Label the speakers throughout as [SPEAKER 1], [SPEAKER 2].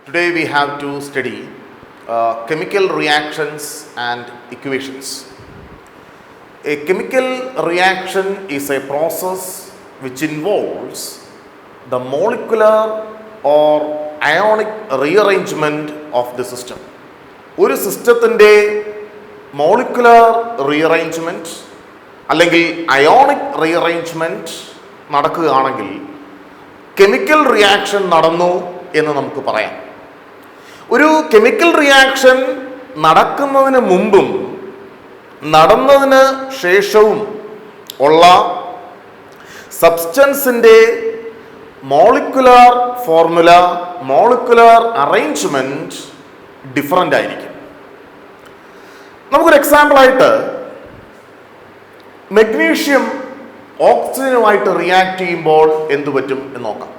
[SPEAKER 1] Today we have to study chemical reactions and equations. A chemical reaction is a process which involves the molecular or ionic rearrangement of the system. ഒരു സിസ്റ്റത്തിൻ്റെ molecular rearrangement അല്ലെങ്കിൽ ionic rearrangement നടക്കുകയാണെങ്കിൽ chemical reaction നടന്നു എന്ന് നമുക്ക് പറയാം. ഒരു chemical reaction നടക്കുന്നതിന് മുമ്പും നടന്നതിന് ശേഷവും ഉള്ള സബ്സ്റ്റൻസിൻ്റെ molecular formula, molecular arrangement different ആയിരിക്കും. നമുക്കൊരു എക്സാമ്പിളായിട്ട് മെഗ്നീഷ്യം ഓക്സിജനുമായിട്ട് റിയാക്ട് ചെയ്യുമ്പോൾ എന്തു പറ്റും എന്ന് നോക്കാം.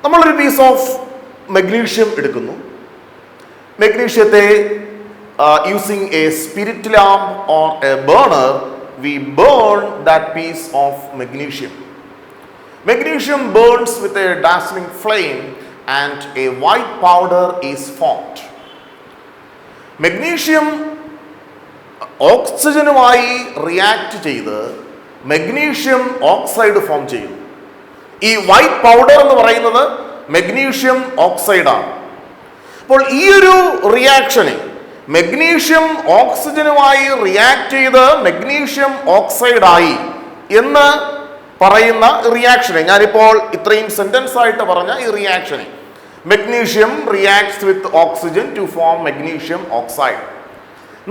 [SPEAKER 1] നമ്മളൊരു പീസ് ഓഫ് മെഗ്നീഷ്യം എടുക്കുന്നു. മെഗ്നീഷ്യത്തെ using a spirit lamp or a burner we burn that piece of magnesium. Magnesium burns with a dazzling flame and a white powder is formed. Magnesium ഓക്സിജനുമായി react ചെയ്ത് മെഗ്നീഷ്യം ഓക്സൈഡ് ഫോം ചെയ്യുന്നു. ഈ white powder എന്ന് പറയുന്നത് magnesium ഓക്സൈഡാണ്. അപ്പോൾ ഈ ഒരു റിയാക്ഷന് മെഗ്നീഷ്യം ഓക്സിജനുമായി റിയാക്ട് ചെയ്ത് മെഗ്നീഷ്യം ഓക്സൈഡായി എന്ന് പറയുന്ന റിയാക്ഷനെ, ഞാനിപ്പോൾ ഇത്രയും സെന്റൻസ് ആയിട്ട് പറഞ്ഞ ഈ റിയാക്ഷനെ, magnesium reacts with oxygen to form magnesium oxide,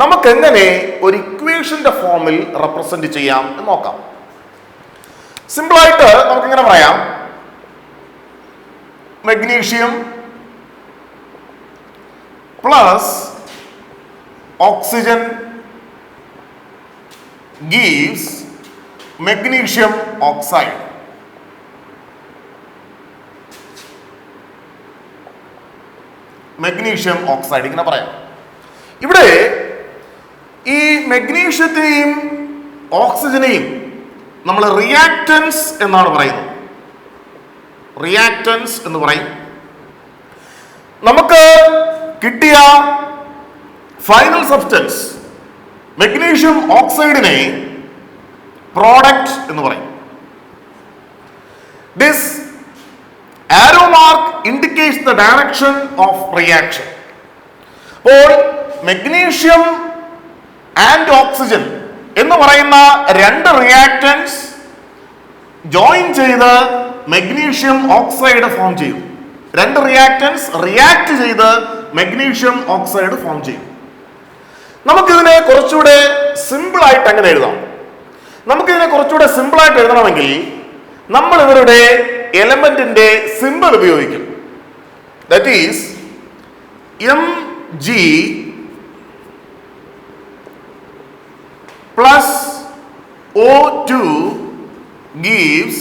[SPEAKER 1] നമുക്കെങ്ങനെ ഒരു ഇക്വേഷന്റെ ഫോമിൽ റെപ്രസെന്റ് ചെയ്യാം എന്ന് നോക്കാം. സിമ്പിളായിട്ട് നമുക്കിങ്ങനെ പറയാം, magnesium plus oxygen gives magnesium oxide. Magnesium oxide ഇങ്ങനെ പറയാം. ഇവിടെ ഈ മെഗ്നീഷ്യത്തെയും ഓക്സിജനെയും നമ്മൾ റിയാക്റ്റൻസ് എന്നാണ് പറയുന്നത്. റിയാക്റ്റൻസ് എന്ന് പറയും. നമുക്ക് കിട്ടിയ ഫൈനൽ സബ്സ്റ്റൻസ് മെഗ്നീഷ്യം ഓക്സൈഡിനെ പ്രോഡക്റ്റ് എന്ന് പറയും. This arrow mark indicates the direction of reaction. അപ്പോൾ മെഗ്നീഷ്യം ആൻഡ് ഓക്സിജൻ എന്ന് പറയുന്ന രണ്ട് റിയാക്റ്റൻസ് ജോയിൻ ചെയ്ത് മെഗ്നീഷ്യം ഓക്സൈഡ് ഫോം ചെയ്യും. രണ്ട് റിയാക്റ്റൻസ് റിയാക്ട് ചെയ്ത് മെഗ്നീഷ്യം ഓക്സൈഡ് ഫോം ചെയ്യും. നമുക്കിതിനെ കുറച്ചുകൂടെ സിമ്പിൾ ആയിട്ട് എങ്ങനെ എഴുതാം? നമുക്കിതിനെ കുറച്ചുകൂടെ സിമ്പിളായിട്ട് എഴുതണമെങ്കിൽ നമ്മൾ ഇവരുടെ എലമെന്റിന്റെ സിമ്പിൾ ഉപയോഗിക്കും. That is Mg plus O2 gives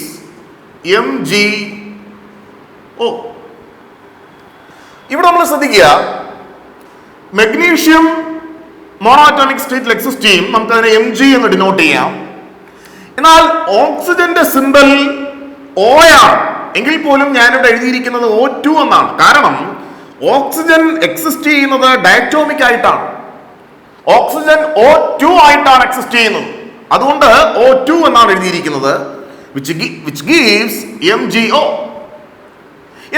[SPEAKER 1] MgO. ഇവിടെ നമ്മൾ ശ്രദ്ധിക്കുക, മെഗ്നീഷ്യം മോണോഅറ്റോമിക് സ്റ്റേറ്റിൽ എക്സിസ്റ്റ് ചെയ്യും. നമുക്കതിനെ Mg എന്ന് ഡിനോട്ട് ചെയ്യാം. എന്നാൽ ഓക്സിജന്റെ സിമ്പൽ O ആണ് എങ്കിൽ പോലും ഞാനിവിടെ എഴുതിയിരിക്കുന്നത് O2 എന്നാണ്. കാരണം ഓക്സിജൻ എക്സിസ്റ്റ് ചെയ്യുന്നത് ഡയറ്റോമിക് ആയിട്ടാണ്. ഓക്സിജൻ O2 ആയിട്ടാണ് എക്സിസ്റ്റ് ചെയ്യുന്നത്. അതുകൊണ്ട് O2 എന്നാണ് എഴുതിയിരിക്കുന്നത്, which gives MgO.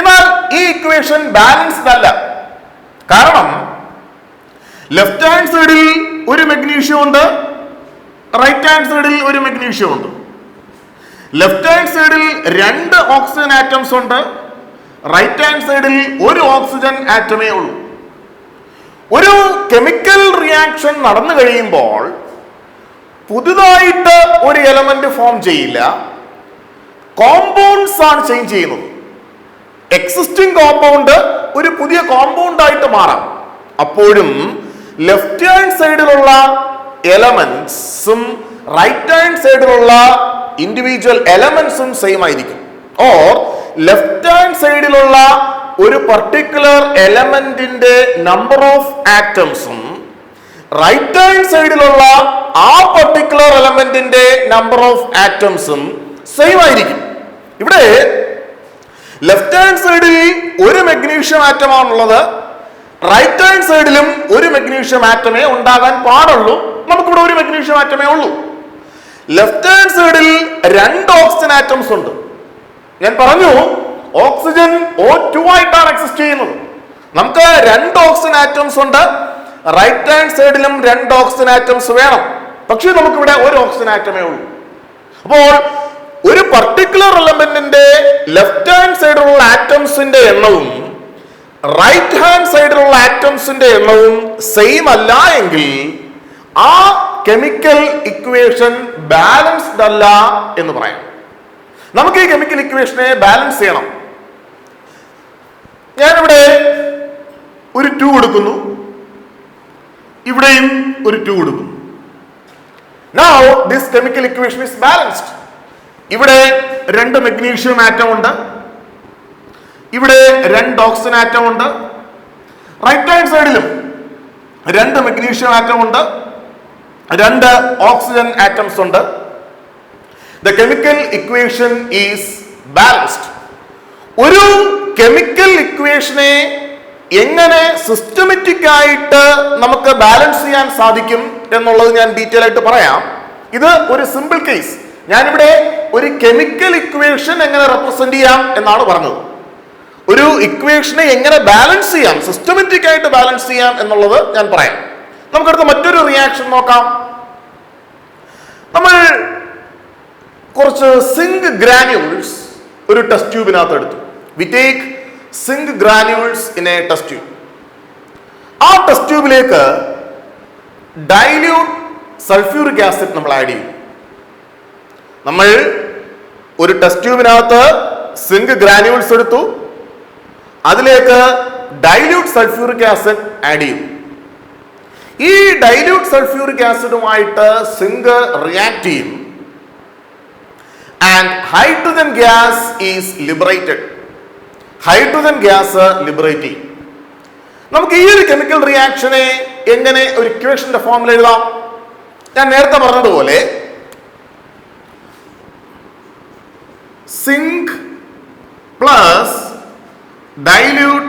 [SPEAKER 1] എന്നാൽ ഈ ഇക്വേഷൻ ബാലൻസ്ഡ് അല്ല. കാരണം ലെഫ്റ്റ് ഹാൻഡ് സൈഡിൽ ഒരു മെഗ്നീഷ്യം ഉണ്ട്, റൈറ്റ് ഹാൻഡ് സൈഡിൽ ഒരു മെഗ്നീഷ്യം ഉണ്ട്. ലെഫ്റ്റ് ഹാൻഡ് സൈഡിൽ രണ്ട് ഓക്സിജൻ ആറ്റംസ് ഉണ്ട്, റൈറ്റ് ഹാൻഡ് സൈഡിൽ ഒരു ഓക്സിജൻ ആറ്റമേ ഉള്ളൂ. ഒരു കെമിക്കൽ റിയാക്ഷൻ നടന്നു കഴിയുമ്പോൾ പുതുതായിട്ട് ഒരു എലമെന്റ് ഫോം ചെയ്യില്ല, കോമ്പൗണ്ട്സ് ആണ് ചേഞ്ച് ചെയ്യുന്നത്. എക്സിസ്റ്റിംഗ് കോമ്പൗണ്ട് ഒരു പുതിയ കോമ്പൗണ്ട് ആയിട്ട് മാറാം. അപ്പോഴും ലെഫ്റ്റ് ഹാൻഡ് സൈഡിലുള്ള എലമെന്റ്സും റൈറ്റ് ഹാൻഡ് സൈഡിലുള്ള ഇൻഡിവിജ്വൽ എലമെന്റ്സും സെയിം ആയിരിക്കും. ഓർ ലെഫ്റ്റ് ഹാൻഡ് സൈഡിലുള്ള ഒരു പർട്ടിക്കുലർ എലമെന്റിന്റെ നമ്പർ ഓഫ് ആറ്റംസും റൈറ്റ് ഹാൻഡ് സൈഡിലുള്ള ആ പർട്ടിക്കുലർ എലമെന്റിന്റെ നമ്പർ ഓഫ് ആറ്റംസും സെയിം ആയിരിക്കും. ഇവിടെ ലെഫ്റ്റ് ഹാൻഡ് സൈഡിൽ ഒരു മെഗ്നീഷ്യം ആറ്റമാണുള്ളത്, റൈറ്റ് ഹാൻഡ് സൈഡിലും ഒരു മെഗ്നീഷ്യം ആറ്റമേ ഉണ്ടാകാൻ പാടുള്ളൂ. നമുക്കിവിടെ ഒരു മെഗ്നീഷ്യം ആറ്റമേ ഉള്ളൂ. ലെഫ്റ്റ് ഹാൻഡ് സൈഡിൽ 2 ഓക്സിജൻ ആറ്റംസ് ഉണ്ട്. ഞാൻ പറഞ്ഞു ഓക്സിജൻ O2 ആയിട്ടാണ് എക്സിസ്റ്റ് ചെയ്യുന്നത്. നമുക്ക് 2 ഓക്സിജൻ ആറ്റംസ് ഉണ്ട്. റൈറ്റ് ഹാൻഡ് സൈഡിലും 2 ഓക്സിജൻ ആറ്റംസ് വേണം. പക്ഷേ നമുക്കിവിടെ ഒരു ഓക്സിജൻ ആറ്റമേ ഉള്ളൂ. അപ്പോൾ ഒരു പർട്ടിക്കുലർ എലമെന്റിന്റെ ലെഫ്റ്റ് ഹാൻഡ് സൈഡിലുള്ള ആറ്റംസിന്റെ എണ്ണവും റൈറ്റ് ഹാൻഡ് സൈഡിലുള്ള ആറ്റംസിന്റെ എണ്ണവും സെയിം അല്ല എങ്കിൽ ആ കെമിക്കൽ ഇക്വേഷൻ ബാലൻസ്ഡ് അല്ല എന്ന് പറയാം. നമുക്ക് ഈ കെമിക്കൽ ഇക്വേഷനെ ബാലൻസ് ചെയ്യണം. ഞാനിവിടെ ഒരു 2 കൊടുക്കുന്നു, ഇവിടെയും ഒരു 2 കൊടുക്കുന്നു. Now this chemical equation is balanced. ഇവിടെ 2 മെഗ്നീഷ്യം ആറ്റം ഉണ്ട്, ഇവിടെ 2 ഓക്സിജൻ ആറ്റം ഉണ്ട്. റൈറ്റ് ഹാൻഡ് സൈഡിലും 2 മെഗ്നീഷ്യം ആറ്റം ഉണ്ട്, 2 ഓക്സിജൻ ആറ്റംസ് ഉണ്ട്. The chemical equation is balanced. ഒരു കെമിക്കൽ ഇക്വേഷനെ എങ്ങനെ സിസ്റ്റമാറ്റിക് ആയിട്ട് നമുക്ക് ബാലൻസ് ചെയ്യാൻ സാധിക്കും എന്നുള്ളത് ഞാൻ ഡീറ്റെയിൽ ആയിട്ട് പറയാം. ഇത് ഒരു സിമ്പിൾ കേസ്. ഞാനിവിടെ ഒരു കെമിക്കൽ ഇക്വേഷൻ എങ്ങനെ റെപ്രസെന്റ് ചെയ്യാം എന്നാണ് പറഞ്ഞത്. ഒരു ഇക്വേഷനെ എങ്ങനെ ബാലൻസ് ചെയ്യാം, സിസ്റ്റമാറ്റിക് ആയിട്ട് ബാലൻസ് ചെയ്യാം എന്നുള്ളത് ഞാൻ പറയാം. നമുക്കടുത്ത മറ്റൊരു റിയാക്ഷൻ നോക്കാം. നമ്മൾ കുറച്ച് സിങ്ക് ഗ്രാനുൾസ് ഒരു ടെസ്റ്റ് ട്യൂബിനകത്ത് എടുത്തു. We take zinc granules in a test tube. ആ ടെസ്റ്റ് ട്യൂബിലേക്ക് ഡൈല്യൂട്ട് സൾഫ്യൂറിക് ആസിഡ് നമ്മൾ ആഡ് ചെയ്യും. നമ്മൾ ഒരു ടെസ്റ്റ് ട്യൂബിനകത്ത് സിങ്ക് ഗ്രാനുൾസ് എടുത്തു, അതിലേക്ക് ഡൈല്യൂട്ട് സൾഫ്യൂറിക് ആസിഡ് ആഡ് ചെയ്യും. ഈ ഡൈല്യൂട്ട് സൾഫ്യൂറിക് ആസിഡുമായിട്ട് സിങ്ക് റിയാക്ട് ചെയ്യും and hydrogen gas is liberated. Hydrogen gas liberate ചെയ്യും. നമുക്ക് ഈ ഒരു കെമിക്കൽ റിയാക്ഷനെ എങ്ങനെ ഒരു ഇക്വേഷന്റെ ഫോമിൽ എഴുതാം? ഞാൻ നേരത്തെ പറഞ്ഞതുപോലെ zinc plus dilute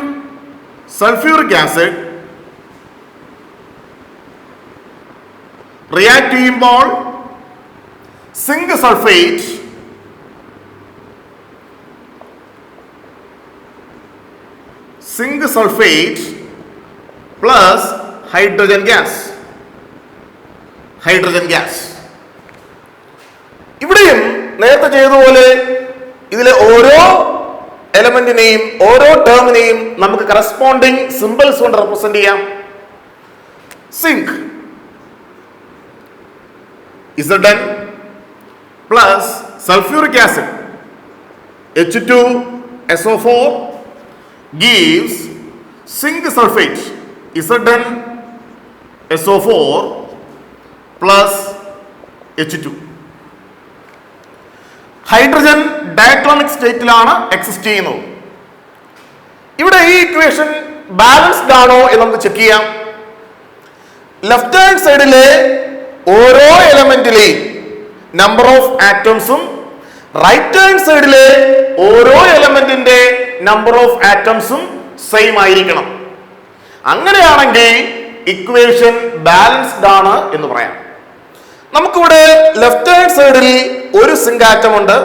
[SPEAKER 1] sulphuric acid react ചെയ്യുമ്പോൾ zinc sulphate plus hydrogen gas. ഇവിടെയും നേരത്തെ ചെയ്തതുപോലെ ഇതിലെ ഓരോ എലമെന്റിനെയും ഓരോ ടേമിനെയും നമുക്ക് കറസ്പോണ്ടിങ് സിമ്പിൾസ് കൊണ്ട് റെപ്രസെന്റ് ചെയ്യാം. Zinc Zn plus sulphuric acid H2SO4 gives zinc sulfate ZnSO4 plus H2. Hydrogen diatomic സ്റ്റേറ്റിലാണ് എക്സിസ്റ്റ് ചെയ്യുന്നത്. ഇവിടെ ഈ ഇക്വേഷൻ ബാലൻസ്ഡ് ആണോ എന്ന് നമുക്ക് ചെക്ക് ചെയ്യാം. ലെഫ്റ്റ് ഹാൻഡ് സൈഡിലെ ഓരോ എലമെന്റിലെയും നമ്പർ ഓഫ് ആറ്റംസും റൈറ്റ് ഹാൻഡ് സൈഡിലെ ഓരോ എലമെന്റിന്റെ നമ്പർ ഓഫ് ആറ്റംസും സെയിം ആയിരിക്കണം. അങ്ങനെയാണെങ്കിൽ ഇക്വേഷൻ ബാലൻസ്ഡ് ആണ് എന്ന് പറയാം. നമുക്കിവിടെ ലെഫ്റ്റ് ഹാൻഡ് സൈഡിൽ ഒരു സിങ്ക് ആറ്റം ഉണ്ട്,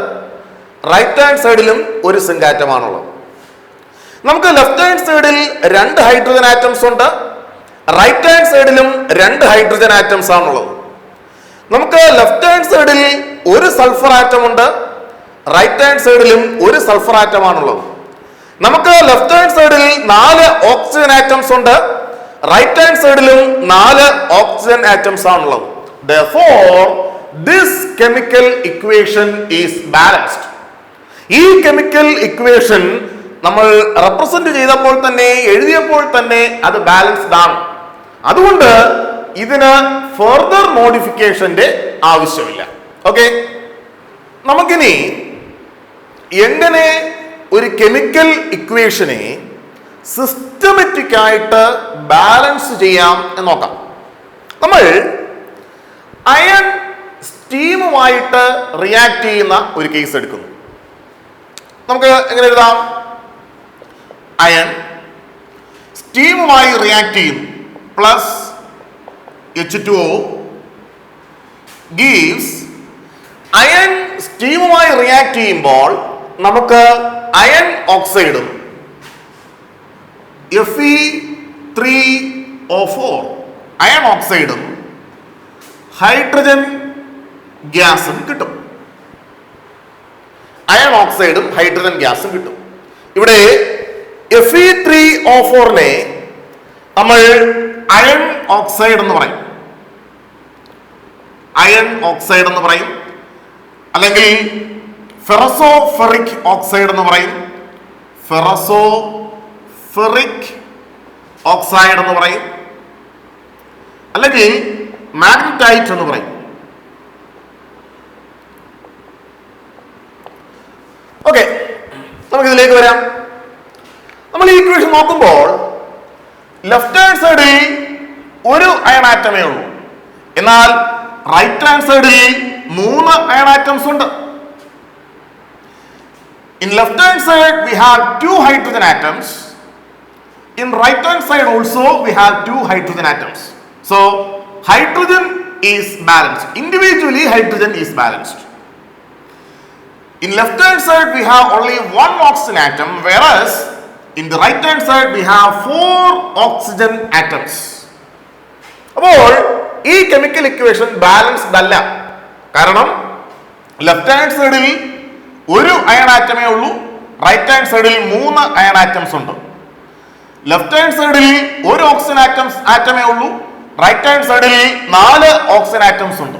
[SPEAKER 1] റൈറ്റ് ഹാൻഡ് സൈഡിലും ഒരു സിങ്ക് ആറ്റമാണുള്ളത്. നമുക്ക് ലെഫ്റ്റ് ഹാൻഡ് സൈഡിൽ 2 ഹൈഡ്രജൻ ആറ്റംസ് ഉണ്ട്, റൈറ്റ് ഹാൻഡ് സൈഡിലും 2 ഹൈഡ്രജൻ ആറ്റംസ് ആണുള്ളത്. നമുക്ക് ലെഫ്റ്റ് ഹാൻഡ് സൈഡിൽ ഒരു സൾഫർ ആറ്റം ഉണ്ട്, റൈറ്റ് ഹാൻഡ് സൈഡിലും ഒരു സൾഫർ ആറ്റം ആണുള്ളത്. നമുക്ക് ലെഫ്റ്റ് ഹാൻഡ് സൈഡിൽ 4 ഓക്സിജൻ ആറ്റംസ് ഉണ്ട്, റൈറ്റ് ഹാൻഡ് സൈഡിലും 4 ഓക്സിജൻ ആറ്റംസ് ആണുള്ളത്. Therefore, this chemical equation is balanced. ഈ കെമിക്കൽ ഇക്വേഷൻ നമ്മൾ റെപ്രസെന്റ് ചെയ്തപ്പോൾ തന്നെ എഴുതിയപ്പോൾ തന്നെ അത് ബാലൻസ്ഡ് ആണ്. അതുകൊണ്ട് ഇതിന് ഫർദർ മോഡിഫിക്കേഷന്റെ ആവശ്യമില്ല. ഓക്കെ, നമുക്കിനി എങ്ങനെ ഒരു കെമിക്കൽ ഇക്വേഷനെ സിസ്റ്റമാറ്റിക് ആയിട്ട് ബാലൻസ് ചെയ്യാം എന്ന് നോക്കാം. നമ്മൾ അയൺ സ്റ്റീമുമായിട്ട് റിയാക്ട് ചെയ്യുന്ന ഒരു കേസ് എടുക്കുന്നു. നമുക്ക് എങ്ങനെ എഴുതാം? അയൺ സ്റ്റീമുമായി റിയാക്ട് ചെയ്യുന്നു പ്ലസ് H2O ഗീവ്സ്. അയൺ സ്റ്റീമുമായി റിയാക്ട് ചെയ്യുമ്പോൾ നമുക്ക് അയൺ ഓക്സൈഡും Fe3O4 അയൺ ഓക്സൈഡും ഹൈഡ്രജൻ ഗ്യാസും കിട്ടും. അയൺ ഓക്സൈഡും ഹൈഡ്രജൻ ഗ്യാസും കിട്ടും. ഇവിടെ Fe3O4നെ നമ്മൾ അയൺ ഓക്സൈഡ് എന്ന് പറയും. അയൺ ഓക്സൈഡ് എന്ന് പറയും, അല്ലെങ്കിൽ ഫെറസോഫെറിക് ഓക്സൈഡ് എന്ന് പറയും. ഫെറസോഫെറിക് ഓക്സൈഡ് എന്ന് പറയും, അല്ലെങ്കിൽ മാഗ്നറ്റൈറ്റ് എന്ന് പറയും. ഓക്കെ, നമുക്കിതിലേക്ക് വരാം. നമ്മൾ ഈ ഇക്വേഷൻ നോക്കുമ്പോൾ ലെഫ്റ്റ് ഹാൻഡ് സൈഡിൽ ഒരു അയൺ ആറ്റമേ ഉള്ളൂ, എന്നാൽ റൈറ്റ് ഹാൻഡ് സൈഡിൽ 3 അയൺ ആറ്റംസ് ഉണ്ട്. In left hand side we have 2 hydrogen atoms. In right hand side also we have 2 hydrogen atoms. So hydrogen is balanced. Individually hydrogen is balanced. In left hand side we have only 1 oxygen atom, whereas in the right hand side we have 4 oxygen atoms. അപ്പോൾ ഈ chemical equation balanced അല്ല. കാരണം left hand സൈഡിൽ ഒരു iron ആറ്റമേ ഉള്ളൂ, right hand സൈഡിൽ 3 iron atoms ഉണ്ട്. Left hand സൈഡിൽ ഒരു ഓക്സിജൻ ആറ്റമേ ഉള്ളൂ, റൈറ്റ് ഹാൻഡ് സൈഡിൽ 4 ഓക്സിജൻ ആറ്റംസ് ഉണ്ട്.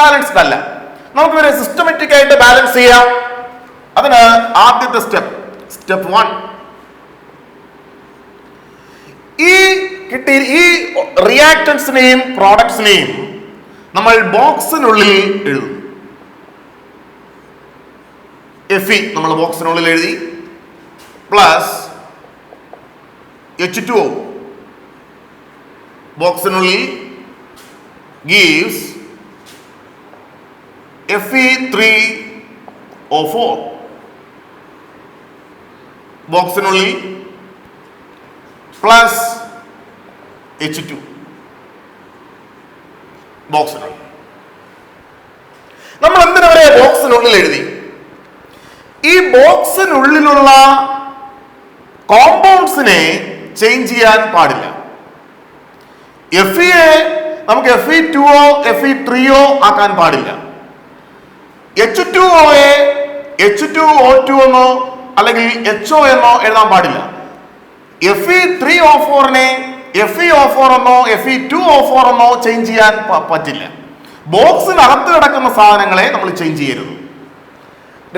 [SPEAKER 1] ബാലൻസ്ഡ് അല്ല. നമുക്ക് ഇവരെ സിസ്റ്റമാറ്റിക് ആയിട്ട് ബാലൻസ് ചെയ്യാം. അതിന് ആദ്യത്തെ സ്റ്റെപ്പ് 1, ഈ റിയാക്ടൻസിനെയും പ്രോഡക്ട്സിനെയും നമ്മൾ ബോക്സിനുള്ളിൽ എഴുതും. Fe നമ്മൾ ബോക്സിനുള്ളിൽ എഴുതി, പ്ലസ് H2O ബോക്സിനുള്ളിൽ ഗീവ്സ് Fe3O4 ബോക്സിനുള്ളിൽ പ്ലസ് H2 ബോക്സിനുള്ളിൽ. നമ്മൾ എന്തിനവരെ ബോക്സിനുള്ളിൽ എഴുതി? ഈ ബോക്സിനുള്ളിലുള്ള കോമ്പൗണ്ട്സിനെ ചേഞ്ച് ചെയ്യാൻ പാടില്ല. Fe നമുക്ക് Fe2O Fe3O ആക്കാൻ പാടില്ല. H2Oയെ H2O2 എന്നോ അല്ലെങ്കിൽ HO എന്നോ എഴുതാൻ പാടില്ല. Fe3O4നെ FeO4 എന്നോ Fe2O4 എന്നോ ചേഞ്ച് ചെയ്യാൻ പറ്റില്ല. ബോക്സിനകത്ത് കിടക്കുന്ന സാധനങ്ങളെ നമ്മൾ ചേഞ്ച് ചെയ്യരുത്.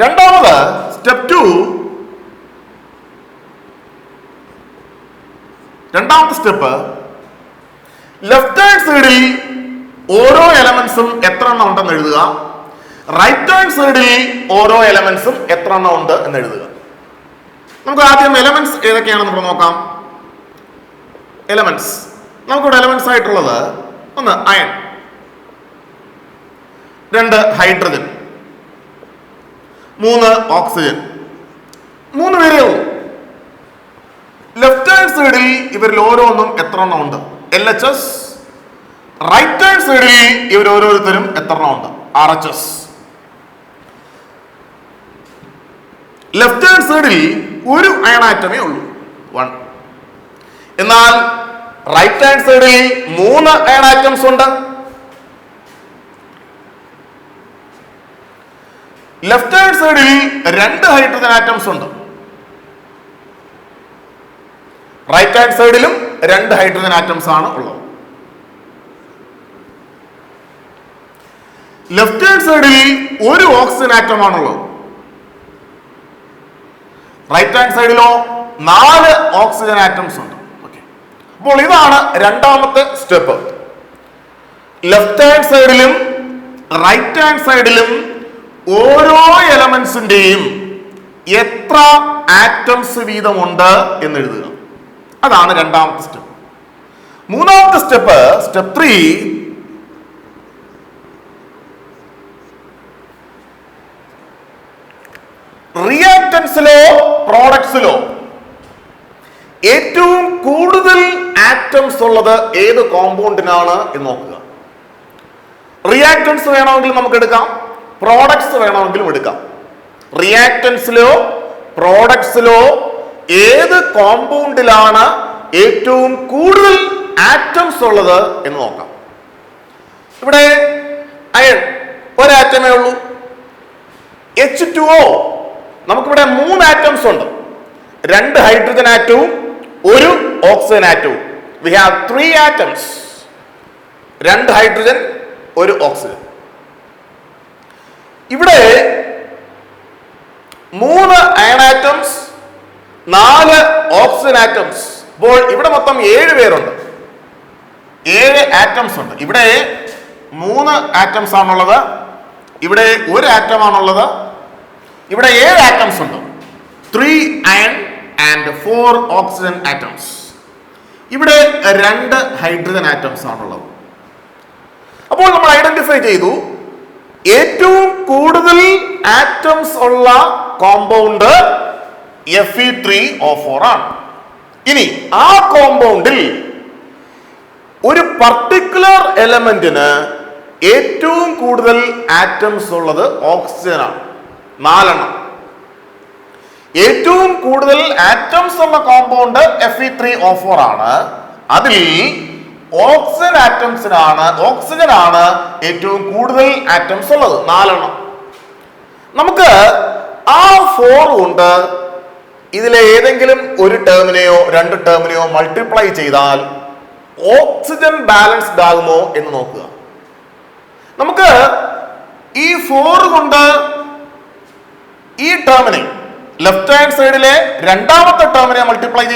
[SPEAKER 1] രണ്ടാമത് സ്റ്റെപ്പ് 2, രണ്ടാമത്തെ സ്റ്റെപ്പ്, ലെഫ്റ്റ് ഹാൻഡ് സൈഡിൽ ഓരോ എലമെന്റ്സും എത്ര എണ്ണം ഉണ്ടെന്ന് എഴുതുക, റൈറ്റ് ഹാൻഡ് സൈഡിൽ ഓരോ എലമെന്റ്സും എത്ര എണ്ണം ഉണ്ട് എന്ന് എഴുതുക. നമുക്ക് ആദ്യം എലമെന്റ്സ് ഏതൊക്കെയാണെന്ന് നമുക്ക് നോക്കാം. എലമെന്റ്സ്, നമുക്കിവിടെ എലമെന്റ്സ് ആയിട്ടുള്ളത് 1 അയൺ, 2 ഹൈഡ്രജൻ, 3 ഓക്സിജൻ, 3 പേരേ ഉള്ളൂ. ലെഫ്റ്റ് ഹാൻഡ് സൈഡിൽ ഇവരിൽ ഓരോന്നും എത്ര എണ്ണം ഉണ്ട്? LHS. റൈറ്റ് ഹാൻഡ് സൈഡിൽ ഇവർ ഓരോരുത്തരും എത്ര എണ്ണം ഉണ്ട്? RHS. ലെഫ്റ്റ് ഹാൻഡ് സൈഡിൽ ഒരു അയൺ ആറ്റമേ ഉള്ളൂ, 1. എന്നാൽ റൈറ്റ് ഹാൻഡ് സൈഡിൽ 3 അയൺ ആറ്റംസ് ഉണ്ട്. ലെഫ്റ്റ് ഹാൻഡ് സൈഡിൽ 2 ഹൈഡ്രജൻ ആറ്റംസ് ഉണ്ട്. റൈറ്റ് ഹാൻഡ് സൈഡിലും 2 ഹൈഡ്രജൻ ആറ്റംസ് ആണ് ഉള്ളത്. ലെഫ്റ്റ് ഹാൻഡ് സൈഡിൽ ഒരു ഓക്സിജൻ ആറ്റം ആണുള്ളത്. റൈറ്റ് ഹാൻഡ് സൈഡിലോ 4 ഓക്സിജൻ ആറ്റംസ് ഉണ്ട്. അപ്പോൾ ഇതാണ് രണ്ടാമത്തെ സ്റ്റെപ്പ്. ലെഫ്റ്റ് ഹാൻഡ് സൈഡിലും റൈറ്റ് ഹാൻഡ് സൈഡിലും ഓരോ എലമെന്റ്സിന്റെയും എത്ര ആറ്റംസ് വീതമുണ്ട് എന്ന് എഴുതുക. അതാണ് രണ്ടാമത്തെ സ്റ്റെപ്പ്. മൂന്നാമത്തെ സ്റ്റെപ്പ്, സ്റ്റെപ്പ് 3, റിയാക്ടൻസിലെ ആറ്റംസ് ഉള്ളത് ഏത് കോമ്പൗണ്ടിനാണ് എന്ന് നോക്കുക. റിയാക്ടൻസ് വേണമെങ്കിൽ നമുക്ക് എടുക്കാം, പ്രോഡക്ട്സ് വേണമെങ്കിലും എടുക്കാം. റിയാക്ടൻസിലോ പ്രോഡക്ട്സിലോ ഏത് കോമ്പൗണ്ടിലാണ് ഏറ്റവും കൂടുതൽ ആറ്റംസ് ഉള്ളത് എന്ന് നോക്കാം. ഇവിടെ അയൺ ഒരു ആറ്റമേ ഉള്ളൂ. H2O നമുക്കിവിടെ 3 ആറ്റംസ് ഉണ്ട്. 2 ഹൈഡ്രജൻ ആറ്റവും 1 ഓക്സിജൻ ആറ്റവും. We have 3 atoms. 2 hydrogen 1 oxygen. ഇവിടെ 3 അയൺ ആറ്റംസ് 4 ഓക്സിജൻ ആറ്റംസ്. അപ്പോൾ ഇവിടെ മൊത്തം 7 പേരുണ്ട്. 7 ആറ്റംസ് ഉണ്ട്. ഇവിടെ 3 ആറ്റംസ് ആണുള്ളത്, ഇവിടെ 1 ആറ്റം ആണുള്ളത്, ഇവിടെ 7 ആറ്റംസ് ഉണ്ട്. 3 അയൺ ആൻഡ് 4 ഓക്സിജൻ ആറ്റംസ്. ഇവിടെ 2 ഹൈഡ്രജൻ ആറ്റംസ് ആണുള്ളത്. അപ്പോൾ നമ്മൾ ഐഡന്റിഫൈ ചെയ്തു ഏറ്റവും കൂടുതൽ ആറ്റംസ് ഉള്ള കോമ്പൗണ്ട് Fe3O4 ആണ്. ഇനി ആ കോമ്പൗണ്ടിൽ ഒരു പർട്ടിക്കുലർ എലമെന്റിന് ഏറ്റവും കൂടുതൽ ആറ്റംസ് ഉള്ളത് ഓക്സിജൻ ആണ്, 4 എണ്ണം. ഏറ്റവും കൂടുതൽ ആറ്റംസ് ഉള്ള കോമ്പൗണ്ട് Fe3O4 ആണ്. അതിൽ ഓക്സിജൻ ആണ് ഏറ്റവും കൂടുതൽ ആറ്റംസ് ഉള്ളത്, 4 എണ്ണം. നമുക്ക് ആ 4 കൊണ്ട് ഇതിലെ ഏതെങ്കിലും ഒരു ടേമിനെയോ 2 ടേമിനെയോ മൾട്ടിപ്ലൈ ചെയ്താൽ ഓക്സിജൻ ബാലൻസ്ഡ് ആകുമോ എന്ന് നോക്കുക. നമുക്ക് ഈ 4 കൊണ്ട് ഈ ടേമിനെ ലെഫ്റ്റ് ഹാൻഡ് സൈഡിലെ രണ്ടാമത്തെ ടേമിനെ മൾട്ടിപ്ലൈ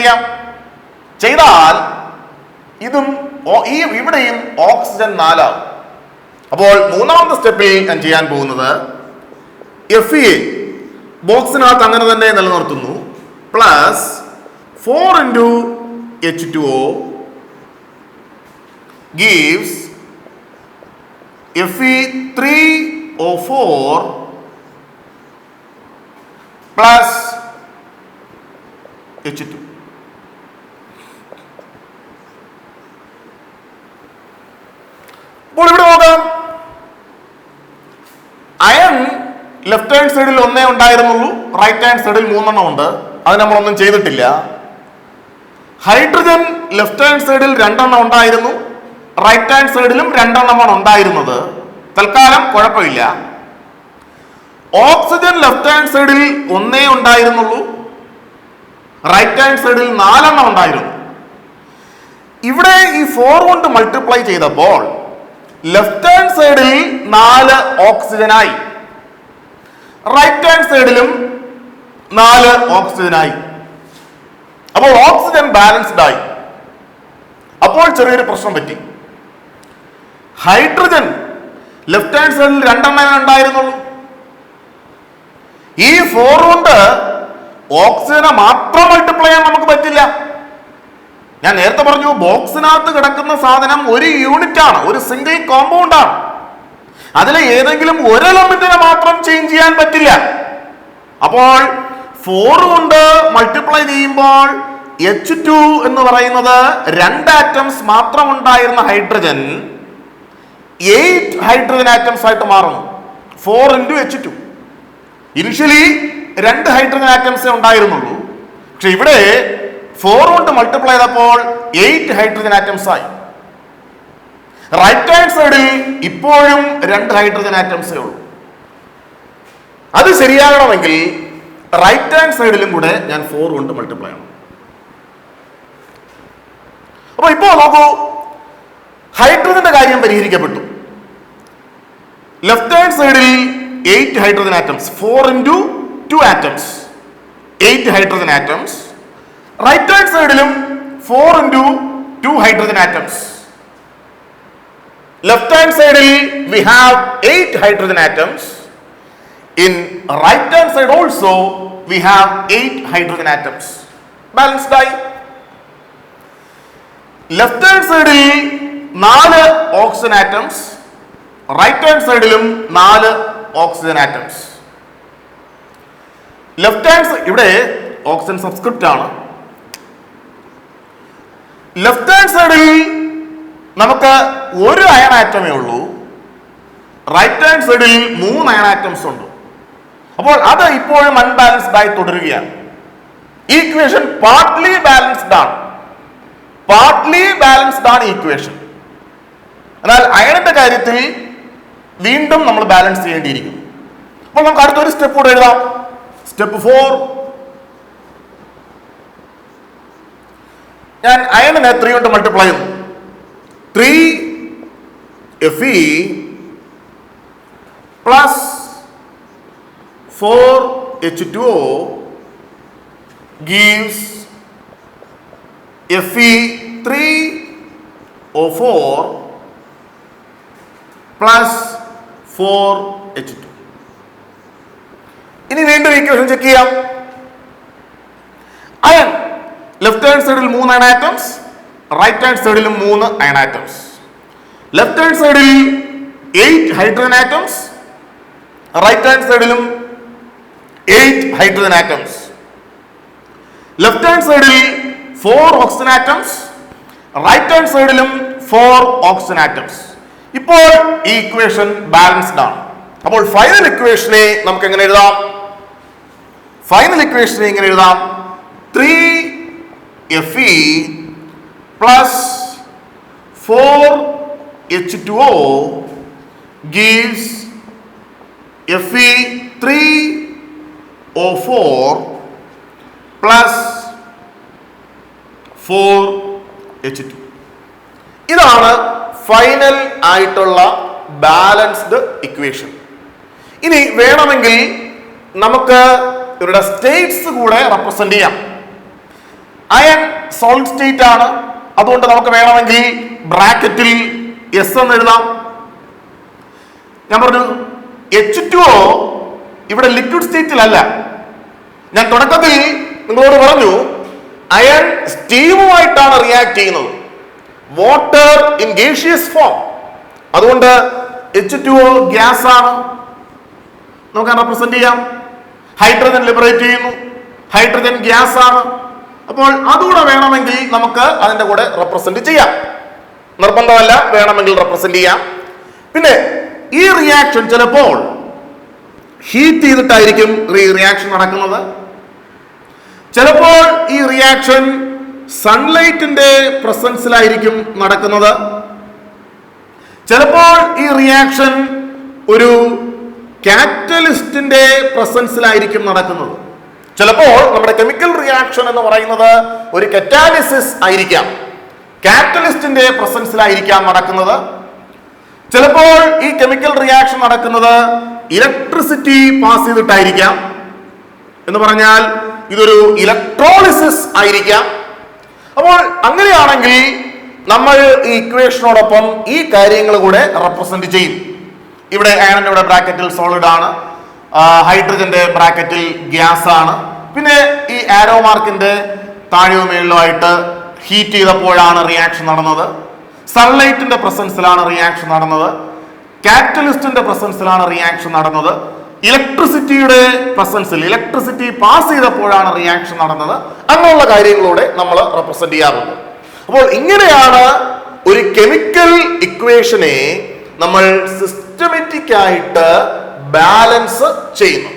[SPEAKER 1] ചെയ്താൽ ഇതും ഇവിടെയും ഓക്സിജൻ 4 ആവും. അപ്പോൾ മൂന്നാമത്തെ സ്റ്റെപ്പിൽ ഞാൻ ചെയ്യാൻ പോകുന്നത് Fe ബോക്സിനകത്ത് അങ്ങനെ തന്നെ നിലനിർത്തുന്നു, plus 4 into H2O gives Fe3O4 plus H2. ഇപ്പോൾ ഇവിടെ നോക്കാം, അയൺ ലെഫ്റ്റ് ഹാൻഡ് സൈഡിൽ 1 ഉണ്ടായിരുന്നുള്ളൂ, റൈറ്റ് ഹാൻഡ് സൈഡിൽ 3 എണ്ണം ഉണ്ട്. അത് നമ്മളൊന്നും ചെയ്തിട്ടില്ല. ഹൈഡ്രജൻ ലെഫ്റ്റ് ഹാൻഡ് സൈഡിൽ 2 എണ്ണം ഉണ്ടായിരുന്നു, റൈറ്റ് ഹാൻഡ് സൈഡിലും 2 എണ്ണമാണ് ഉണ്ടായിരുന്നത്. തൽക്കാലം കുഴപ്പമില്ല. ഓക്സിജൻ ലെഫ്റ്റ് ഹാൻഡ് സൈഡിൽ 1 ഉണ്ടായിരുന്നുള്ളൂ, റൈറ്റ് ഹാൻഡ് സൈഡിൽ 4 എണ്ണം ഉണ്ടായിരുന്നു. ഇവിടെ ഈ 4 കൊണ്ട് മൾട്ടിപ്ലൈ ചെയ്തപ്പോൾ ലെഫ്റ്റ് ഹാൻഡ് സൈഡിൽ 4 ഓക്സിജനായി, റൈറ്റ് ഹാൻഡ് സൈഡിലും 4 ഓക്സിജനായി. അപ്പോൾ ഓക്സിജൻ ബാലൻസ്ഡ് ആയി. അപ്പോൾ ചെറിയൊരു പ്രശ്നം പറ്റി. ഹൈഡ്രജൻ ലെഫ്റ്റ് ഹാൻഡ് സൈഡിൽ 2 എണ്ണമേ ഉണ്ടായിരുന്നുള്ളൂ. ഈ 4 കൊണ്ട് ഓക്സിജനെ മാത്രം മൾട്ടിപ്ലൈ ചെയ്യാൻ നമുക്ക് പറ്റില്ല. ഞാൻ നേരത്തെ പറഞ്ഞു, ബോക്സിനകത്ത് കിടക്കുന്ന സാധനം ഒരു യൂണിറ്റ് ആണ്, ഒരു സിംഗിൾ കോമ്പൗണ്ട് ആണ്. അതിലെ ഏതെങ്കിലും ഒരു എലമെന്റിനെ മാത്രം ചേഞ്ച് ചെയ്യാൻ പറ്റില്ല. അപ്പോൾ 4 കൊണ്ട് മൾട്ടിപ്ലൈ ചെയ്യുമ്പോൾ H2 എന്ന് പറയുന്നത് 2 ആറ്റംസ് മാത്രം ഉണ്ടായിരുന്ന ഹൈഡ്രജൻ 8 ഹൈഡ്രജൻ ആറ്റംസ് ആയിട്ട് മാറുന്നു. 4 into H2. ഇനിഷ്യലി 2 ഹൈഡ്രജൻ ആറ്റംസേ ഉണ്ടായിരുന്നുള്ളൂ. പക്ഷെ ഇവിടെ 4 കൊണ്ട് മൾട്ടിപ്ലൈ ചെയ്തപ്പോൾ 8 ഹൈഡ്രജൻ ആറ്റംസ് ആയി. റൈറ്റ് ഹാൻഡ് സൈഡിൽ ഇപ്പോഴും 2 ഹൈഡ്രജൻ ആറ്റംസേ ഉള്ളൂ. അത് ശരിയാകണമെങ്കിൽ റൈറ്റ് ഹാൻഡ് സൈഡിലും കൂടെ ഞാൻ 4 കൊണ്ട് മൾട്ടിപ്ലൈ ചെയ്യണം. അപ്പൊ ഇപ്പോ നോക്കൂ, ഹൈഡ്രജന്റെ കാര്യം പരിഹരിക്കപ്പെട്ടു. ലെഫ്റ്റ് ഹാൻഡ് സൈഡിൽ 8 hydrogen atoms, 4 into 2 atoms, 8 hydrogen atoms. Right hand സൈഡിലും 4 into 2 hydrogen atoms. Left hand സൈഡിൽ we have 8 hydrogen atoms. In right hand side also we have 8 hydrogen atoms. Balanced ആയി. ലെഫ്റ്റ് ഹാൻഡ് സൈഡിൽ 4 oxygen atoms, right hand സൈഡിലും 4 oxygen atoms. Left hand ഇവിടെ oxygen subscript ആണ്. Left hand സൈഡിൽ നമുക്ക് ഒരു iron ആറ്റമേ ഉള്ളൂ, റൈറ്റ് ഹാൻഡ് സൈഡിൽ 3 അയൺ ആറ്റംസ് ഉണ്ട്. അപ്പോൾ അത് ഇപ്പോഴും അൺബാലൻസ്ഡ് ആയി തുടരുകയാണ്. ഈക്വേഷൻ പാർട്ട്ലി ബാലൻസ്ഡ് ആണ് ഈക്വേഷൻ. എന്നാൽ അയണിന്റെ കാര്യത്തിൽ വീണ്ടും നമ്മൾ ബാലൻസ് ചെയ്യേണ്ടിയിരിക്കുന്നു. അപ്പോൾ നമുക്ക് അടുത്തൊരു സ്റ്റെപ്പ് കൂടെ എഴുതാം. സ്റ്റെപ്പ് 4. ഞാൻ അയണിനെ 3 കൊണ്ട് മൾട്ടിപ്ലൈ ചെയ്യുന്നു. 3Fe plus 4H2O gives Fe3O4 plus 4H2. ഇനി വീണ്ടും ഈക്വേഷൻ ചെക്ക് ചെയ്യാം. അയൺ ലെഫ്റ്റ് ഹാൻഡ് സൈഡിൽ 3 അയൺ ആറ്റംസ്, റൈറ്റ് ഹാൻഡ് സൈഡിലും 3 അയൺ ആറ്റംസ്. ലെഫ്റ്റ് ഹാൻഡ് സൈഡിൽ 8 ഹൈഡ്രജൻ ആറ്റംസ്, റൈറ്റ് ഹാൻഡ് സൈഡിലും 8 ഹൈഡ്രജൻ ആറ്റംസ്. ലെഫ്റ്റ് ഹാൻഡ് സൈഡിൽ 4 ഓക്സിജൻ ആറ്റംസ്, റൈറ്റ് ഹാൻഡ് സൈഡിലും 4 oxygen atoms. ഇപ്പോൾ ഈ ഇക്വേഷൻ ബാലൻസ്ഡ് ആണ്. അപ്പോൾ ഫൈനൽ ഇക്വേഷനെ നമുക്ക് എങ്ങനെ എഴുതാം? ഫൈനൽ ഇക്വേഷനെ എങ്ങനെ എഴുതാം? 3Fe plus 4H2O gives Fe3O4 plus 4H2. ഇതാണ് ഫൈനൽ ആയിട്ടുള്ള ബാലൻസ്ഡ് ഇക്വേഷൻ. ഇനി വേണമെങ്കിൽ നമുക്ക് ഇവരുടെ സ്റ്റേറ്റ്സ് കൂടെ റെപ്രസെന്റ് ചെയ്യാം. അയൺ സോളിഡ് സ്റ്റേറ്റ് ആണ്, അതുകൊണ്ട് നമുക്ക് വേണമെങ്കിൽ ബ്രാക്കറ്റിൽ S എന്ന് എഴുതാം. ഞാൻ പറഞ്ഞു H2O ഇവിടെ ലിക്വിഡ് സ്റ്റേറ്റിലല്ല. ഞാൻ തുടക്കത്തിൽ നിങ്ങളോട് പറഞ്ഞു അയൺ സ്റ്റീമുമായിട്ടാണ് റിയാക്ട് ചെയ്യുന്നത്, വാട്ടർ ഇൻ ഗേഷ്യസ് ഫോം. അതുകൊണ്ട് H2O ഗ്യാസ് ആണ്, നമുക്ക് റെപ്രസെന്റ് ചെയ്യാം. ഹൈഡ്രജൻ ലിബറേറ്റ് ചെയ്യുന്നു, ഹൈഡ്രജൻ ഗ്യാസ് ആണ്. അപ്പോൾ അതുകൂടെ വേണമെങ്കിൽ നമുക്ക് അതിന്റെ കൂടെ റെപ്രസെന്റ് ചെയ്യാം. നിർബന്ധമല്ല, വേണമെങ്കിൽ റെപ്രസെന്റ് ചെയ്യാം. പിന്നെ ഈ റിയാക്ഷൻ ചിലപ്പോൾ ഹീറ്റ് ചെയ്തിട്ടായിരിക്കും റിയാക്ഷൻ നടക്കുന്നത്. ചിലപ്പോൾ ഈ റിയാക്ഷൻ സൺലൈറ്റിന്റെ പ്രസൻസിലായിരിക്കും നടക്കുന്നത്. ചിലപ്പോൾ ഈ റിയാക്ഷൻ ഒരു കാറ്റലിസ്റ്റിന്റെ പ്രസൻസിലായിരിക്കും നടക്കുന്നത്. ചിലപ്പോൾ നമ്മുടെ കെമിക്കൽ റിയാക്ഷൻ എന്ന് പറയുന്നത് ഒരു കറ്റാലിസിസ് ആയിരിക്കാം, കാറ്റലിസ്റ്റിന്റെ പ്രസൻസിലായിരിക്കാം നടക്കുന്നത്. ചിലപ്പോൾ ഈ കെമിക്കൽ റിയാക്ഷൻ നടക്കുന്നത് ഇലക്ട്രിസിറ്റി പാസ് ചെയ്തിട്ടായിരിക്കാം. എന്ന് പറഞ്ഞാൽ ഇതൊരു ഇലക്ട്രോളിസിസ് ആയിരിക്കാം. അപ്പോൾ അങ്ങനെയാണെങ്കിൽ നമ്മൾ ഈ ഇക്വേഷനോടൊപ്പം ഈ കാര്യങ്ങൾ കൂടെ റെപ്രസെന്റ് ചെയ്യും. ഇവിടെ അയണിന്റെ ഇവിടെ ബ്രാക്കറ്റിൽ സോളിഡ് ആണ്, ഹൈഡ്രജന്റെ ബ്രാക്കറ്റിൽ ഗ്യാസ് ആണ്. പിന്നെ ഈ ആരോ മാർക്കിന്റെ താഴെയോ മേളിലോ ആയിട്ട് ഹീറ്റ് ചെയ്തപ്പോഴാണ് റിയാക്ഷൻ നടന്നത്, സൺലൈറ്റിന്റെ പ്രസൻസിലാണ് റിയാക്ഷൻ നടന്നത്, കാറ്റലിസ്റ്റിന്റെ പ്രസൻസിലാണ് റിയാക്ഷൻ നടന്നത്, ഇലക്ട്രിസിറ്റിയുടെ പ്രസൻസിൽ ഇലക്ട്രിസിറ്റി പാസ് ചെയ്തപ്പോഴാണ് റിയാക്ഷൻ നടന്നത്. അങ്ങനെയുള്ള കാര്യങ്ങളോടെ നമ്മൾ റെപ്രസെന്റ് ചെയ്യാറുണ്ട്. അപ്പോൾ ഇങ്ങനെയാണ് ഒരു കെമിക്കൽ ഇക്വേഷനെ നമ്മൾ സിസ്റ്റമാറ്റിക് ആയിട്ട് ബാലൻസ് ചെയ്യുന്നത്.